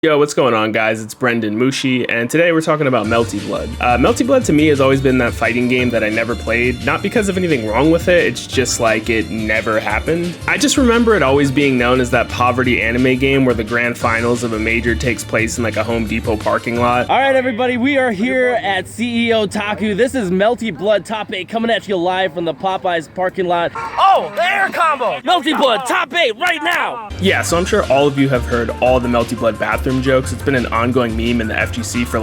Yo, what's going on, guys? It's BrendanMushi, and today we're talking about Melty Blood. Melty Blood to me has always been that fighting game that I never played, not because of anything wrong with it, it's just like it never happened. I just remember it always being known as that poverty anime game where the grand finals of a major takes place in like a Home Depot parking lot. All right, everybody, we are here at CEO Taku. This is Melty Blood Top 8 coming at you live from the Popeyes parking lot. Oh, the air combo! Melty Blood Top 8 right now! Yeah, so I'm sure all of you have heard all the Melty Blood bathroom jokes. It's been an ongoing meme in the FGC for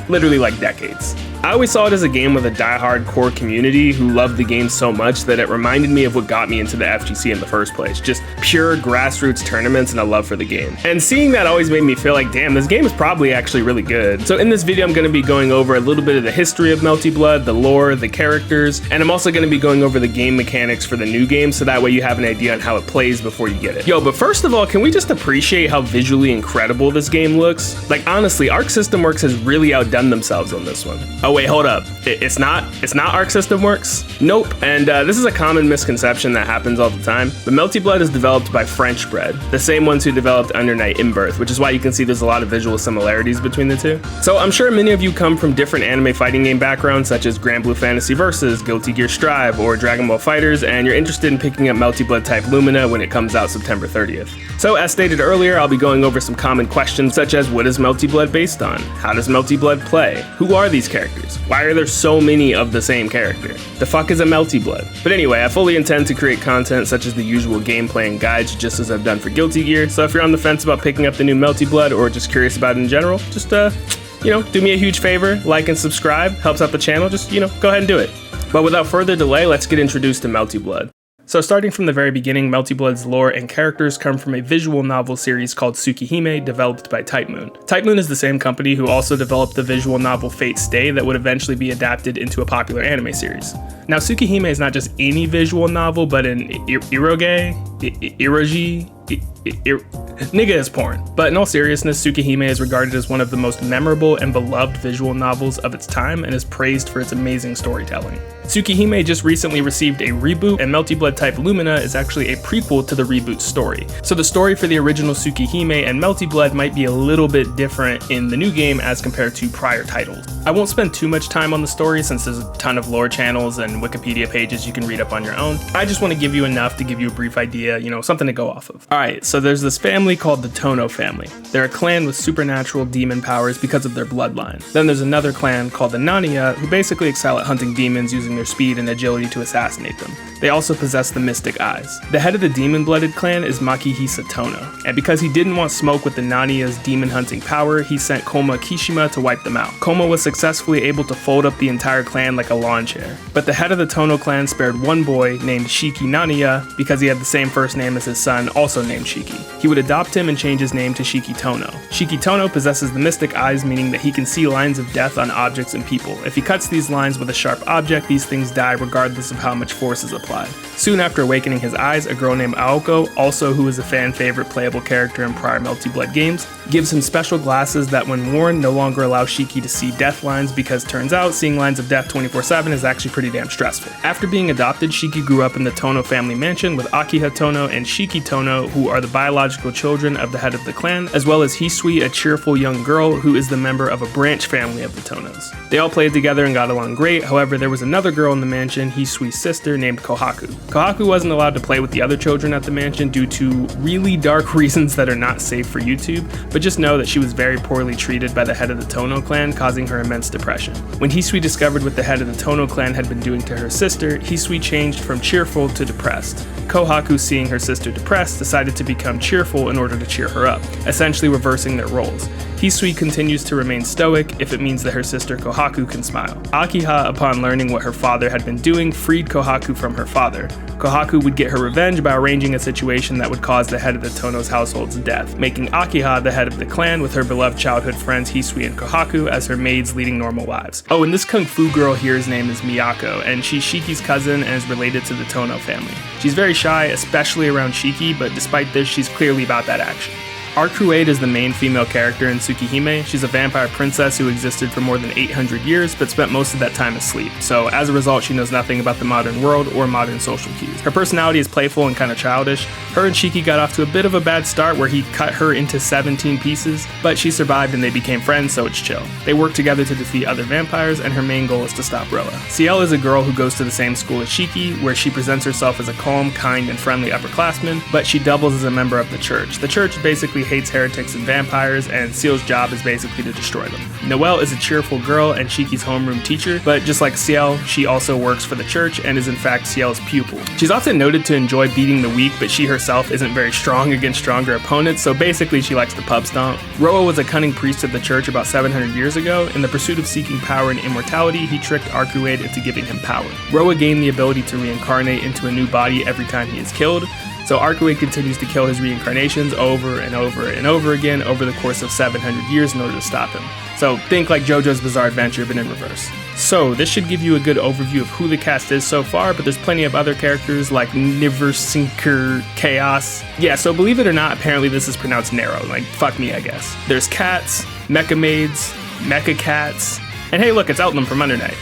literally decades. I always saw it as a game with a die-hard core community who loved the game so much that it reminded me of what got me into the FGC in the first place. Just pure grassroots tournaments and a love for the game. And seeing that always made me feel like, damn, this game is probably actually really good. So in this video, I'm going to be going over a little bit of the history of Melty Blood, the lore, the characters, and I'm also going to be going over the game mechanics for the new game, so that way you have an idea on how it plays before you get it. Yo, but first of all, can we just appreciate how visually incredible this game looks? Like, honestly, Arc System Works has really outdone themselves on this one. Oh wait, hold up. It's not Arc System Works? Nope. And this is a common misconception that happens all the time. But Melty Blood is developed by French Bread, the same ones who developed Under Night In-Birth, which is why you can see there's a lot of visual similarities between the two. So I'm sure many of you come from different anime fighting game backgrounds such as Grand Blue Fantasy Versus, Guilty Gear Strive, or Dragon Ball FighterZ, and you're interested in picking up Melty Blood type Lumina when it comes out September 30th. So as stated earlier, I'll be going over some common questions such as what is Melty Blood based on? How does Melty Blood play? Who are these characters? Why are there so many of the same character? The fuck is a Melty Blood? But anyway, I fully intend to create content such as the usual gameplay and guides just as I've done for Guilty Gear, so if you're on the fence about picking up the new Melty Blood or just curious about it in general, just do me a huge favor, like and subscribe, helps out the channel, just go ahead and do it. But without further delay, let's get introduced to Melty Blood. So starting from the very beginning, Melty Blood's lore and characters come from a visual novel series called Tsukihime, developed by Type Moon. Type Moon is the same company who also developed the visual novel Fate Stay that would eventually be adapted into a popular anime series. Now Tsukihime is not just any visual novel, but an nigga is porn. But in all seriousness, Tsukihime is regarded as one of the most memorable and beloved visual novels of its time and is praised for its amazing storytelling. Tsukihime just recently received a reboot, and Melty Blood type Lumina is actually a prequel to the reboot story. So the story for the original Tsukihime and Melty Blood might be a little bit different in the new game as compared to prior titles. I won't spend too much time on the story since there's a ton of lore channels and Wikipedia pages you can read up on your own. I just want to give you enough to give you a brief idea, something to go off of. Alright, so there's this family called the Tono family. They're a clan with supernatural demon powers because of their bloodline. Then there's another clan called the Naniya who basically excel at hunting demons using their speed and agility to assassinate them. They also possess the mystic eyes. The head of the demon-blooded clan is Makihisa Tono, and because he didn't want smoke with the Naniya's demon hunting power, he sent Koma Kishima to wipe them out. Koma was successfully able to fold up the entire clan like a lawn chair. But the head of the Tono clan spared one boy named Shiki Naniya because he had the same first name as his son, also named Shiki. He would adopt him and change his name to Shiki Tono. Shiki Tono possesses the mystic eyes, meaning that he can see lines of death on objects and people. If he cuts these lines with a sharp object, these things die regardless of how much force is applied. Soon after awakening his eyes, a girl named Aoko, also who is a fan favorite playable character in prior Melty Blood games, gives him special glasses that when worn no longer allow Shiki to see death lines because turns out seeing lines of death 24/7 is actually pretty damn stressful. After being adopted, Shiki grew up in the Tono family mansion with Akiha Tono and Shiki Tono, who are the biological children of the head of the clan, as well as Hisui, a cheerful young girl who is the member of a branch family of the Tonos. They all played together and got along great, however there was another girl in the mansion, Hisui's sister, named Kohaku. Kohaku wasn't allowed to play with the other children at the mansion due to really dark reasons that are not safe for YouTube, but just know that she was very poorly treated by the head of the Tono clan, causing her immense depression. When Hisui discovered what the head of the Tono clan had been doing to her sister, Hisui changed from cheerful to depressed. Kohaku, seeing her sister depressed, decided to become cheerful in order to cheer her up, essentially reversing their roles. Hisui continues to remain stoic if it means that her sister Kohaku can smile. Akiha, upon learning what her father had been doing, freed Kohaku from her father. Kohaku would get her revenge by arranging a situation that would cause the head of the Tono's household's death, making Akiha the head of the clan with her beloved childhood friends Hisui and Kohaku as her maids leading normal lives. Oh, and this kung fu girl here's name is Miyako, and she's Shiki's cousin and is related to the Tono family. She's very shy, especially around Shiki, but despite this, she's clearly about that action. Arcuade is the main female character in Tsukihime. She's a vampire princess who existed for more than 800 years, but spent most of that time asleep. So as a result, she knows nothing about the modern world or modern social cues. Her personality is playful and kind of childish. Her and Shiki got off to a bit of a bad start where he cut her into 17 pieces, but she survived and they became friends, so it's chill. They work together to defeat other vampires, and her main goal is to stop Roa. Ciel is a girl who goes to the same school as Shiki, where she presents herself as a calm, kind, and friendly upperclassman, but she doubles as a member of the church. The church basically hates heretics and vampires, and Ciel's job is basically to destroy them. Noelle is a cheerful girl and Shiki's homeroom teacher, but just like Ciel, she also works for the church and is in fact Ciel's pupil. She's often noted to enjoy beating the weak, but she herself isn't very strong against stronger opponents, so basically she likes to pub stomp. Roa was a cunning priest of the church about 700 years ago. In the pursuit of seeking power and immortality, he tricked Arcuade into giving him power. Roa gained the ability to reincarnate into a new body every time he is killed, so Arcuade continues to kill his reincarnations over and over and over again over the course of 700 years in order to stop him. So think like JoJo's Bizarre Adventure, but in reverse. So this should give you a good overview of who the cast is so far, but there's plenty of other characters like Niversinker Chaos. Yeah, so believe it or not, apparently this is pronounced narrow, like fuck me I guess. There's cats, mecha maids, mecha cats, and hey look, it's Outlam from Under Night.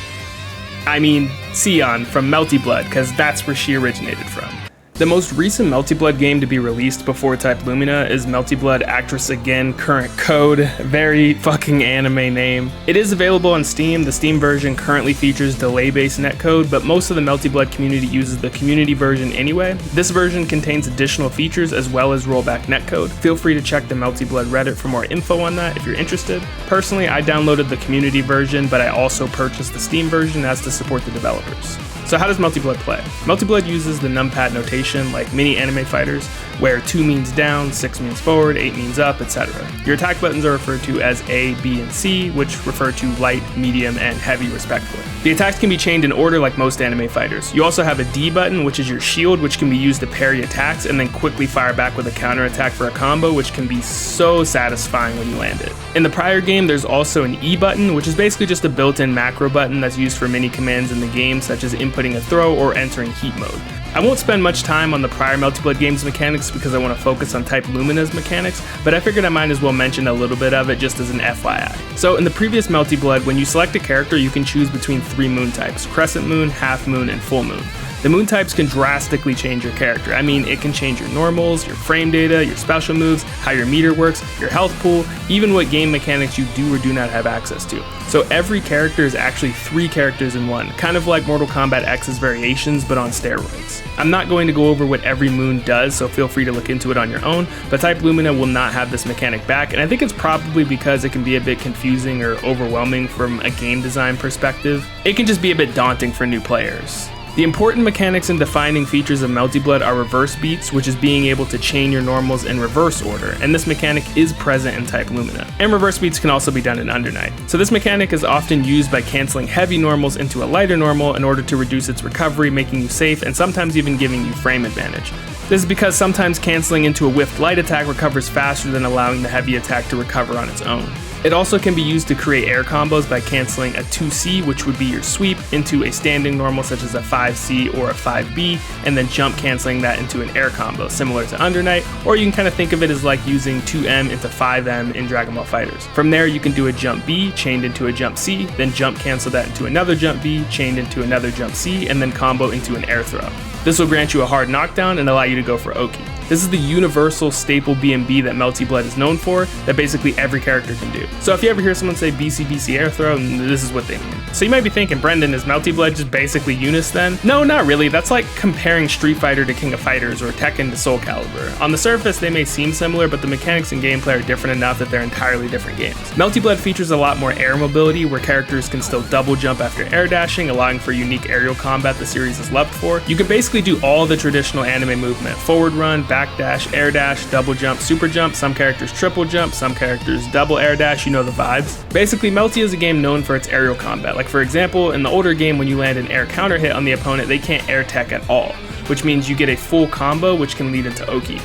I mean, Sion from Melty Blood, cause that's where she originated from. The most recent Melty Blood game to be released before Type Lumina is Melty Blood Actress Again Current Code. Very fucking anime name. It is available on Steam. The Steam version currently features delay-based netcode, but most of the Melty Blood community uses the community version anyway. This version contains additional features as well as rollback netcode. Feel free to check the Melty Blood Reddit for more info on that if you're interested. Personally, I downloaded the community version, but I also purchased the Steam version as to support the developers. So how does Melty Blood play? Melty Blood uses the numpad notation like many anime fighters, where 2 means down, 6 means forward, 8 means up, etc. Your attack buttons are referred to as A, B, and C, which refer to light, medium, and heavy respectively. The attacks can be chained in order like most anime fighters. You also have a D button, which is your shield, which can be used to parry attacks and then quickly fire back with a counter attack for a combo, which can be so satisfying when you land it. In the prior game, there's also an E button, which is basically just a built-in macro button that's used for many commands in the game, such as inputting a throw or entering heat mode. I won't spend much time on the prior Melty Blood game's mechanics because I want to focus on Type Lumina's mechanics, but I figured I might as well mention a little bit of it just as an FYI. So in the previous Melty Blood, when you select a character, you can choose between 3 moon types: Crescent Moon, Half Moon, and Full Moon. The moon types can drastically change your character. I mean, it can change your normals, your frame data, your special moves, how your meter works, your health pool, even what game mechanics you do or do not have access to. So every character is actually 3 characters in one, kind of like Mortal Kombat X's variations, but on steroids. I'm not going to go over what every moon does, so feel free to look into it on your own, but Type Lumina will not have this mechanic back, and I think it's probably because it can be a bit confusing or overwhelming from a game design perspective. It can just be a bit daunting for new players. The important mechanics and defining features of Melty Blood are reverse beats, which is being able to chain your normals in reverse order, and this mechanic is present in Type Lumina. And reverse beats can also be done in Under Night. So this mechanic is often used by canceling heavy normals into a lighter normal in order to reduce its recovery, making you safe, and sometimes even giving you frame advantage. This is because sometimes canceling into a whiffed light attack recovers faster than allowing the heavy attack to recover on its own. It also can be used to create air combos by canceling a 2C, which would be your sweep, into a standing normal such as a 5C or a 5B, and then jump canceling that into an air combo, similar to Under Night, or you can kind of think of it as like using 2M into 5M in Dragon Ball FighterZ. From there, you can do a jump B, chained into a jump C, then jump cancel that into another jump B, chained into another jump C, and then combo into an air throw. This will grant you a hard knockdown and allow you to go for Oki. This is the universal staple BMB that Melty Blood is known for, that basically every character can do. So if you ever hear someone say BC air throw, this is what they mean. So you might be thinking, Brendan, is Melty Blood just basically Eunice then? No, not really. That's like comparing Street Fighter to King of Fighters or Tekken to Soul Calibur. On the surface, they may seem similar, but the mechanics and gameplay are different enough that they're entirely different games. Melty Blood features a lot more air mobility, where characters can still double jump after air dashing, allowing for unique aerial combat the series is loved for. You can basically do all the traditional anime movement: forward run, back dash, air dash, double jump, super jump, some characters triple jump, some characters double air dash, you know the vibes. Basically, Melty is a game known for its aerial combat. Like for example, in the older game, when you land an air counter hit on the opponent, they can't air tech at all, which means you get a full combo, which can lead into Oki.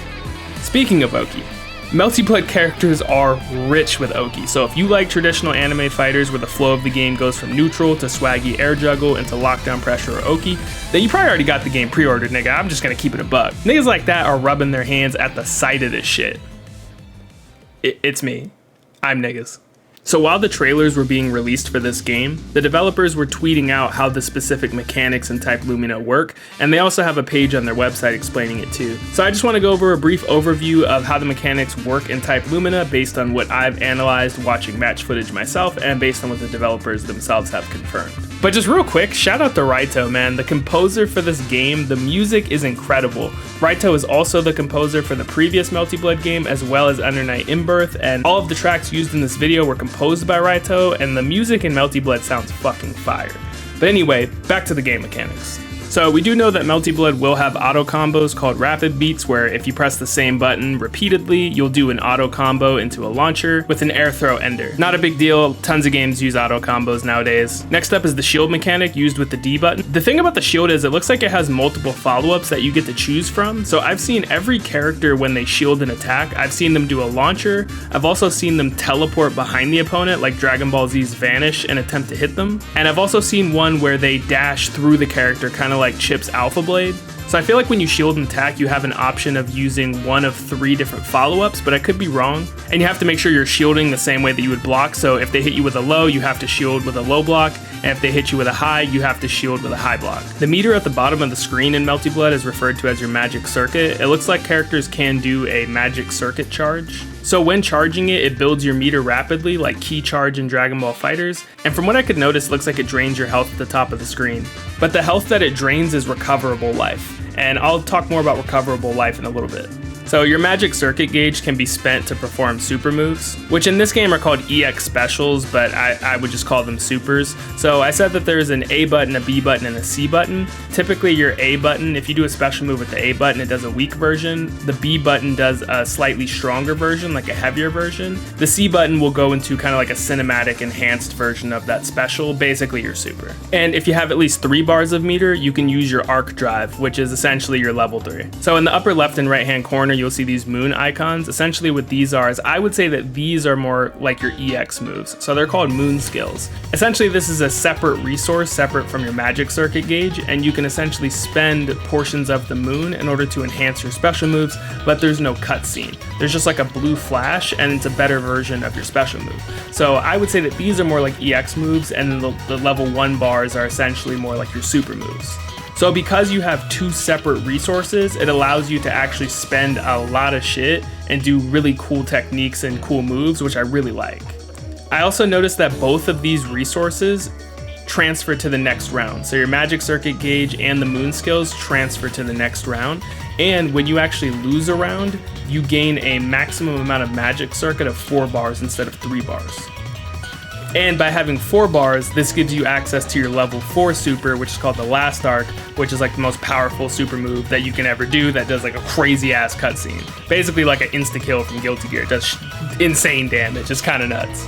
Speaking of Oki, Melty Blood characters are rich with Oki, so if you like traditional anime fighters where the flow of the game goes from neutral to swaggy air juggle into lockdown pressure or Oki, then you probably already got the game pre-ordered, nigga. I'm just gonna keep it a buck. Niggas like that are rubbing their hands at the sight of this shit. It's me. I'm niggas. So while the trailers were being released for this game, the developers were tweeting out how the specific mechanics in Type Lumina work, and they also have a page on their website explaining it too. So I just want to go over a brief overview of how the mechanics work in Type Lumina based on what I've analyzed watching match footage myself and based on what the developers themselves have confirmed. But just real quick, shout out to Raito, man. The composer for this game, the music is incredible. Raito is also the composer for the previous Melty Blood game, as well as Under Night in Birth, and all of the tracks used in this video were composed by Raito, and the music in Melty Blood sounds fucking fire. But anyway, back to the game mechanics. So we do know that Melty Blood will have auto combos called rapid beats, where if you press the same button repeatedly, you'll do an auto combo into a launcher with an air throw ender. Not a big deal, tons of games use auto combos nowadays. Next up is the shield mechanic used with the D button. The thing about the shield is it looks like it has multiple follow-ups that you get to choose from. So I've seen every character when they shield an attack, I've seen them do a launcher. I've also seen them teleport behind the opponent like Dragon Ball Z's Vanish and attempt to hit them. And I've also seen one where they dash through the character, kind of like Chip's Alpha Blade. So I feel like when you shield and attack, you have an option of using one of 3 different follow-ups, but I could be wrong. And you have to make sure you're shielding the same way that you would block. So if they hit you with a low, you have to shield with a low block. And if they hit you with a high, you have to shield with a high block. The meter at the bottom of the screen in Melty Blood is referred to as your magic circuit. It looks like characters can do a magic circuit charge. So when charging it, it builds your meter rapidly, like Key Charge in Dragon Ball FighterZ, and from what I could notice, it looks like it drains your health at the top of the screen. But the health that it drains is recoverable life, and I'll talk more about recoverable life in a little bit. So your magic circuit gauge can be spent to perform super moves, which in this game are called EX specials, but I would just call them supers. So I said that there's an A button, a B button, and a C button. Typically your A button, if you do a special move with the A button, it does a weak version. The B button does a slightly stronger version, like a heavier version. The C button will go into kind of like a cinematic enhanced version of that special, basically your super. And if you have at least 3 bars of meter, you can use your arc drive, which is essentially your level 3. So in the upper left and right hand corner, you'll see these moon icons. Essentially what these are is I would say that these are more like your EX moves. So they're called moon skills. Essentially this is a separate resource separate from your magic circuit gauge, and you can essentially spend portions of the moon in order to enhance your special moves, but there's no cutscene. There's just like a blue flash and it's a better version of your special move. So I would say that these are more like EX moves, and the level 1 bars are essentially more like your super moves. So because you have 2 separate resources, it allows you to actually spend a lot of shit and do really cool techniques and cool moves, which I really like. I also noticed that both of these resources transfer to the next round. So your magic circuit gauge and the moon skills transfer to the next round. And when you actually lose a round, you gain a maximum amount of magic circuit of 4 bars instead of 3 bars. And by having 4 bars, this gives you access to your level 4 super, which is called the Last Arc, which is like the most powerful super move that you can ever do that does like a crazy ass cutscene. Basically like an insta-kill from Guilty Gear. It does insane damage, it's kind of nuts.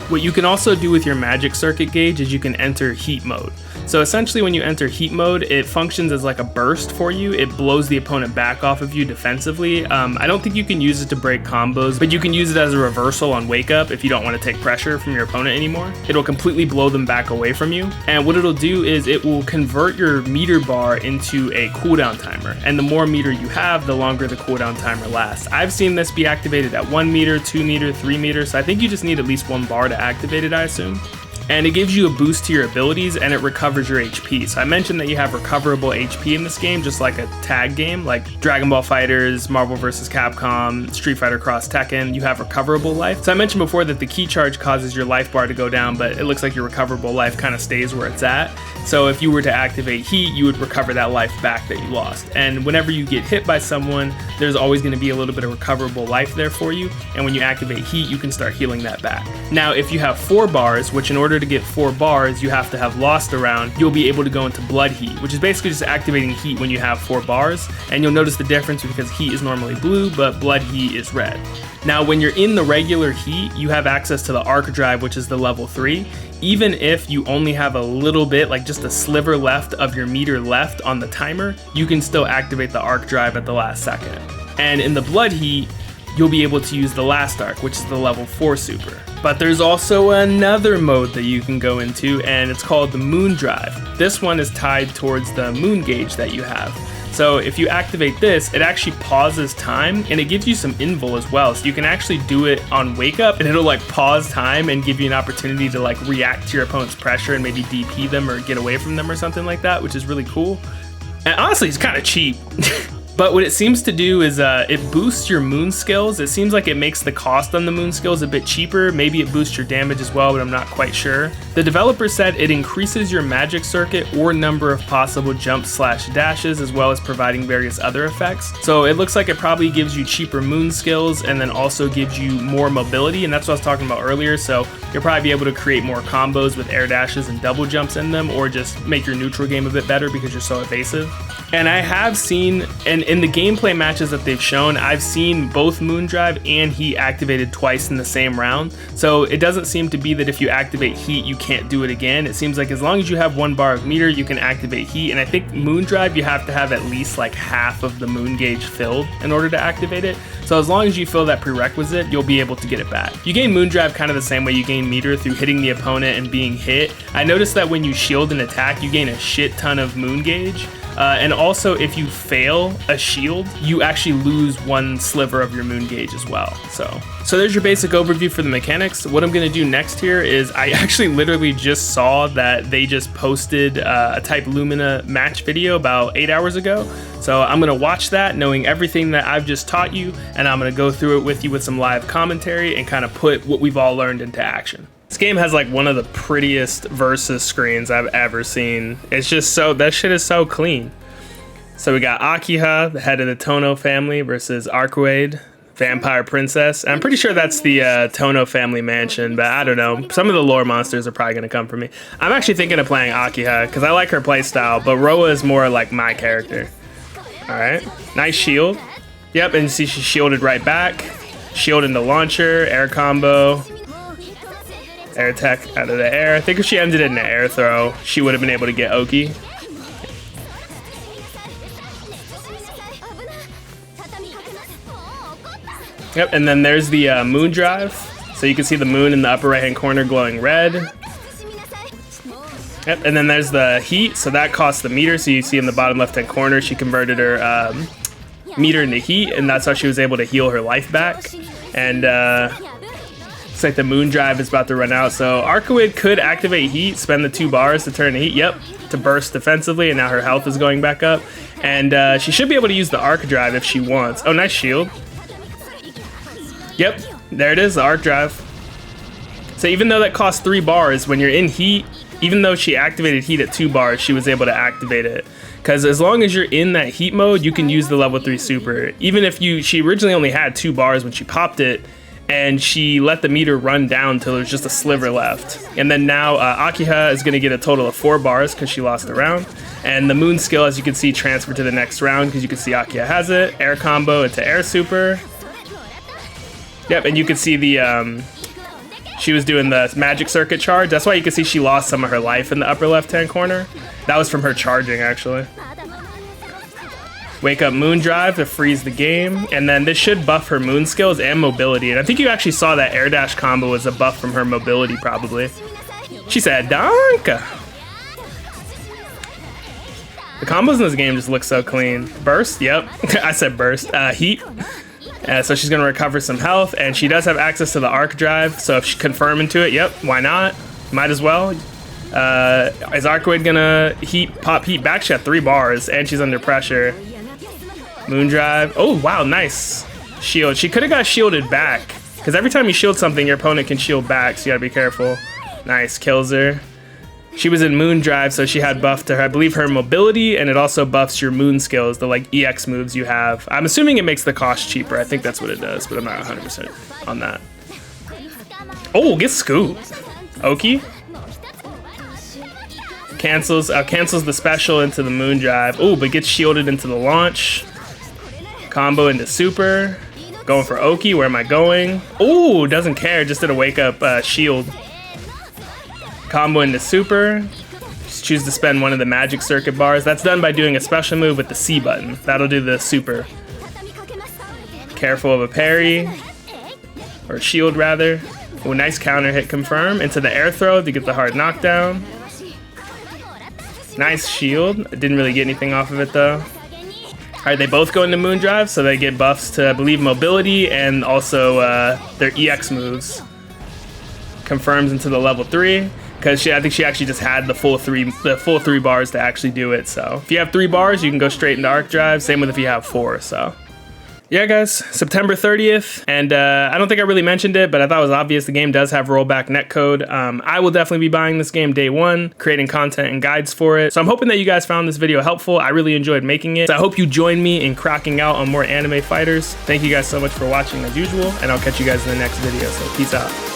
What you can also do with your magic circuit gauge is you can enter heat mode. So essentially when you enter heat mode, it functions as like a burst for you. It blows the opponent back off of you defensively. I don't think you can use it to break combos, but you can use it as a reversal on wake up if you don't want to take pressure from your opponent anymore. It'll completely blow them back away from you. And what it'll do is it will convert your meter bar into a cooldown timer. And the more meter you have, the longer the cooldown timer lasts. I've seen this be activated at 1 meter, 2 meter, 3 meters. So I think you just need at least 1 bar to activate it, I assume. And it gives you a boost to your abilities, and it recovers your HP. So I mentioned that you have recoverable HP in this game, just like a tag game, like Dragon Ball FighterZ, Marvel vs. Capcom, Street Fighter Cross Tekken, you have recoverable life. So I mentioned before that the key charge causes your life bar to go down, but it looks like your recoverable life kind of stays where it's at. So if you were to activate heat, you would recover that life back that you lost. And whenever you get hit by someone, there's always going to be a little bit of recoverable life there for you. And when you activate heat, you can start healing that back. Now, if you have 4 bars, which in order to get 4 bars, you have to have lost a round, you'll be able to go into blood heat, which is basically just activating heat when you have 4 bars. And you'll notice the difference because heat is normally blue, but blood heat is red. Now, when you're in the regular heat, you have access to the arc drive, which is the level 3. Even if you only have a little bit, like just a sliver left of your meter left on the timer, you can still activate the arc drive at the last second. And in the blood heat, you'll be able to use the Last Arc, which is the level 4 super. But there's also another mode that you can go into, and it's called the Moon Drive. This one is tied towards the moon gauge that you have. So if you activate this, it actually pauses time and it gives you some invul as well. So you can actually do it on wake up and it'll like pause time and give you an opportunity to like react to your opponent's pressure and maybe DP them or get away from them or something like that, which is really cool. And honestly, it's kind of cheap. But what it seems to do is it boosts your moon skills. It seems like it makes the cost on the moon skills a bit cheaper. Maybe it boosts your damage as well, but I'm not quite sure. The developer said it increases your magic circuit or number of possible jumps/dashes, as well as providing various other effects. So it looks like it probably gives you cheaper moon skills and then also gives you more mobility, and that's what I was talking about earlier. So you'll probably be able to create more combos with air dashes and double jumps in them, or just make your neutral game a bit better because you're so evasive. And I have seen, and in the gameplay matches that they've shown, I've seen both Moondrive and Heat activated twice in the same round. So it doesn't seem to be that if you activate Heat, you can't do it again. It seems like as long as you have 1 bar of meter, you can activate Heat. And I think Moondrive, you have to have at least like half of the moon gauge filled in order to activate it. So as long as you fill that prerequisite, you'll be able to get it back. You gain Moondrive kind of the same way you gain meter, through hitting the opponent and being hit. I noticed that when you shield an attack, you gain a shit ton of moon gauge. And also, if you fail a shield, you actually lose 1 sliver of your moon gauge as well. So there's your basic overview for the mechanics. What I'm gonna do next here is I actually literally just saw that they just posted a type Lumina match video about 8 hours ago. So I'm gonna watch that, knowing everything that I've just taught you, and I'm gonna go through it with you with some live commentary and kind of put what we've all learned into action. This game has like one of the prettiest versus screens I've ever seen. It's just so, that shit is so clean. So we got Akiha, the head of the Tono family, versus Arcuade, vampire princess. And I'm pretty sure that's the Tono family mansion, but I don't know. Some of the lore monsters are probably gonna come for me. I'm actually thinking of playing Akiha because I like her playstyle, but Roa is more like my character. All right, nice shield. Yep, and you see she shielded right back. Shield into launcher, air combo. Air tech out of the air. I think if she ended it in an air throw, she would have been able to get Oki. Yep, and then there's the Moondrive. So you can see the moon in the upper right hand corner glowing red. Yep, and then there's the Heat. So that costs the meter. So you see in the bottom left hand corner, she converted her meter into Heat, and that's how she was able to heal her life back. And looks like the Moondrive is about to run out. So Arcuade could activate Heat, spend the 2 bars to turn to Heat. Yep, to burst defensively, and now her health is going back up. And she should be able to use the Arc Drive if she wants. Oh, nice shield. Yep, there it is, the Arc Drive. So even though that costs 3 bars, when you're in Heat, even though she activated Heat at 2 bars, she was able to activate it. Because as long as you're in that Heat mode, you can use the level 3 super. Even if she originally only had 2 bars when she popped it, and she let the meter run down till there's just a sliver left. And then now Akiha is gonna get a total of 4 bars because she lost the round. And the moon skill, as you can see, transferred to the next round because you can see Akiha has it. Air combo into air super. Yep, and you can see the, she was doing the magic circuit charge. That's why you can see she lost some of her life in the upper left-hand corner. That was from her charging, actually. Wake up Moondrive to freeze the game, and then this should buff her moon skills and mobility. And I think you actually saw that air dash combo was a buff from her mobility, probably. She said, Donka! The combos in this game just look so clean. Burst? Yep. I said burst. Heat. So she's going to recover some health, and she does have access to the Arc Drive, so if she confirm into it, yep, why not? Might as well. Is Arcuade going to pop Heat back? She had 3 bars, and she's under pressure. Moondrive. Oh, wow, nice. Shield. She could have got shielded back, because every time you shield something, your opponent can shield back, so you got to be careful. Nice, kills her. She was in Moondrive, so she had buff to her, I believe, her mobility, and it also buffs your moon skills, the like EX moves you have. I'm assuming it makes the cost cheaper. I think that's what it does, but I'm not 100% on that. Oh, get scooped. Oki. Cancels the special into the Moondrive. Oh, but gets shielded into the launch. Combo into super. Going for Oki. Where am I going? Oh, doesn't care. Just did a wake up shield. Combo into super. Just choose to spend one of the magic circuit bars. That's done by doing a special move with the C button. That'll do the super. Careful of a parry. Or shield, rather. Oh, nice counter hit confirm. Into the air throw to get the hard knockdown. Nice shield. I didn't really get anything off of it, though. All right, they both go into Moondrive, so they get buffs to, I believe, mobility and also their EX moves. Confirms into the level 3, because I think she actually just had the full three bars to actually do it. So if you have 3 bars, you can go straight into Arc Drive. Same with if you have 4. So yeah, guys, September 30th, and I don't think I really mentioned it, but I thought it was obvious the game does have rollback netcode. I will definitely be buying this game day 1, creating content and guides for it. So I'm hoping that you guys found this video helpful. I really enjoyed making it. So I hope you join me in cracking out on more anime fighters. Thank you guys so much for watching as usual, and I'll catch you guys in the next video. So peace out.